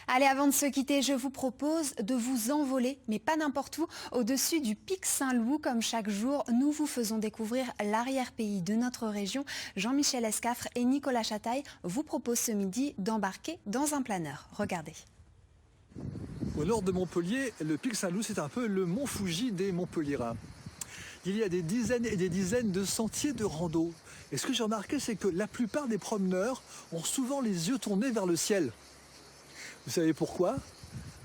Allez, avant de se quitter, je vous propose de vous envoler, mais pas n'importe où, au-dessus du pic Saint-Loup. Comme chaque jour, nous vous faisons découvrir l'arrière-pays de notre région. Jean-Michel Escafre et Nicolas Chataille vous proposent ce midi d'embarquer dans un planeur. Regardez. Au nord de Montpellier, le pic Saint-Loup, c'est un peu le mont Fuji des Montpelliérains. Il y a des dizaines et des dizaines de sentiers de rando. Et ce que j'ai remarqué, c'est que la plupart des promeneurs ont souvent les yeux tournés vers le ciel. Vous savez pourquoi?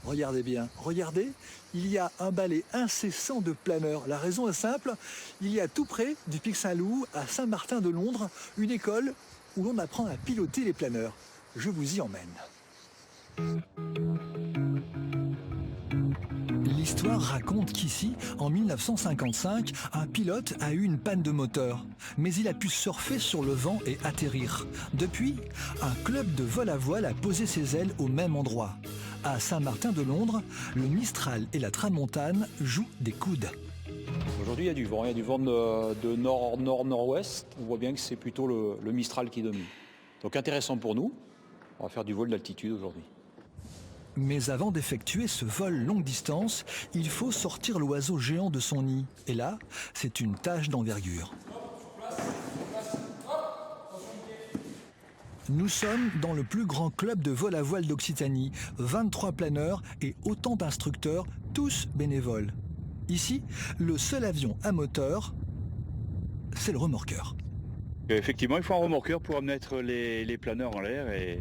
Regardez bien, regardez, il y a un balai incessant de planeurs. La raison est simple, il y a tout près du pic Saint-Loup, à Saint-Martin-de-Londres, une école où l'on apprend à piloter les planeurs. Je vous y emmène. L'histoire raconte qu'ici, en 1955, un pilote a eu une panne de moteur. Mais il a pu surfer sur le vent et atterrir. Depuis, un club de vol à voile a posé ses ailes au même endroit. À Saint-Martin-de-Londres, le Mistral et la Tramontane jouent des coudes. Aujourd'hui, il y a du vent de nord-nord-nord-ouest. On voit bien que c'est plutôt le Mistral qui domine. Donc intéressant pour nous. On va faire du vol d'altitude aujourd'hui. Mais avant d'effectuer ce vol longue distance, il faut sortir l'oiseau géant de son nid. Et là, c'est une tâche d'envergure. Nous sommes dans le plus grand club de vol à voile d'Occitanie. 23 planeurs et autant d'instructeurs, tous bénévoles. Ici, le seul avion à moteur, c'est le remorqueur. Effectivement, il faut un remorqueur pour mettre les planeurs en l'air et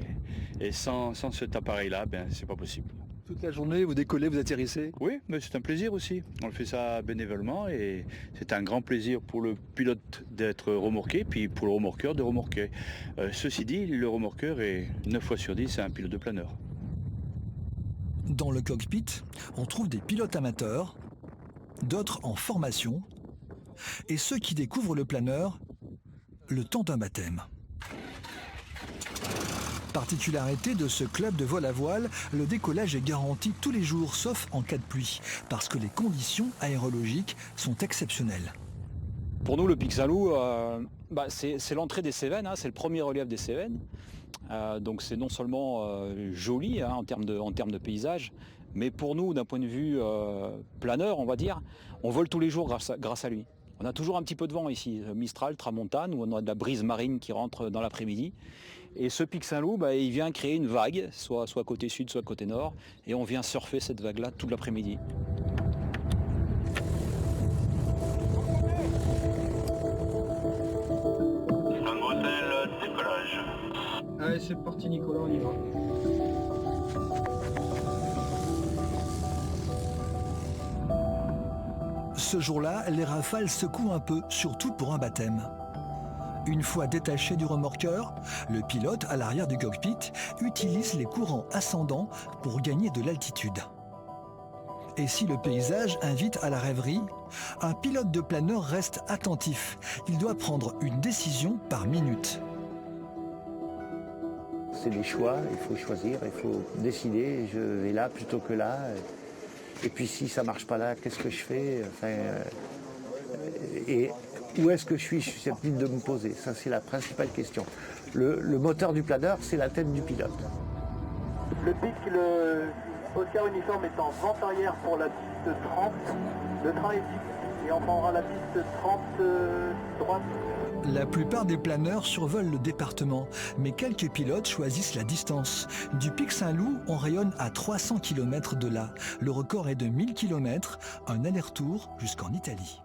sans cet appareil-là, c'est pas possible. Toute la journée, vous décollez, vous atterrissez? Oui, mais c'est un plaisir aussi. On fait ça bénévolement et c'est un grand plaisir pour le pilote d'être remorqué, puis pour le remorqueur de remorquer. Ceci dit, le remorqueur est 9 fois sur 10 un pilote de planeur. Dans le cockpit, on trouve des pilotes amateurs, d'autres en formation, et ceux qui découvrent le planeur le temps d'un baptême. Particularité de ce club de vol à voile, le décollage est garanti tous les jours, sauf en cas de pluie, parce que les conditions aérologiques sont exceptionnelles. Pour nous, le pic Saint-Loup, c'est l'entrée des Cévennes, c'est le premier relief des Cévennes. Donc c'est non seulement joli en termes de paysage, mais pour nous, d'un point de vue planeur, on va dire, on vole tous les jours grâce à lui. On a toujours un petit peu de vent ici, Mistral, Tramontane, où on a de la brise marine qui rentre dans l'après-midi. Et ce pic Saint-Loup, il vient créer une vague, soit côté sud, soit côté nord, et on vient surfer cette vague-là toute l'après-midi. Flambeautel, décollage. Allez, c'est parti Nicolas, on y va. Ce jour-là, les rafales secouent un peu, surtout pour un baptême. Une fois détaché du remorqueur, le pilote, à l'arrière du cockpit, utilise les courants ascendants pour gagner de l'altitude. Et si le paysage invite à la rêverie, un pilote de planeur reste attentif. Il doit prendre une décision par minute. C'est des choix, il faut choisir, il faut décider, je vais là plutôt que là. Et puis si ça marche pas là, qu'est-ce que je fais? Et où est-ce que je suis susceptible de me poser? Ça, c'est la principale question. Le moteur du planeur, c'est la tête du pilote. Le pic, le Oscar uniforme est en vent arrière pour la piste 30. Le train est fixe et on prendra la piste 30 droite. La plupart des planeurs survolent le département, mais quelques pilotes choisissent la distance. Du pic Saint-Loup, on rayonne à 300 km de là. Le record est de 1000 km, un aller-retour jusqu'en Italie.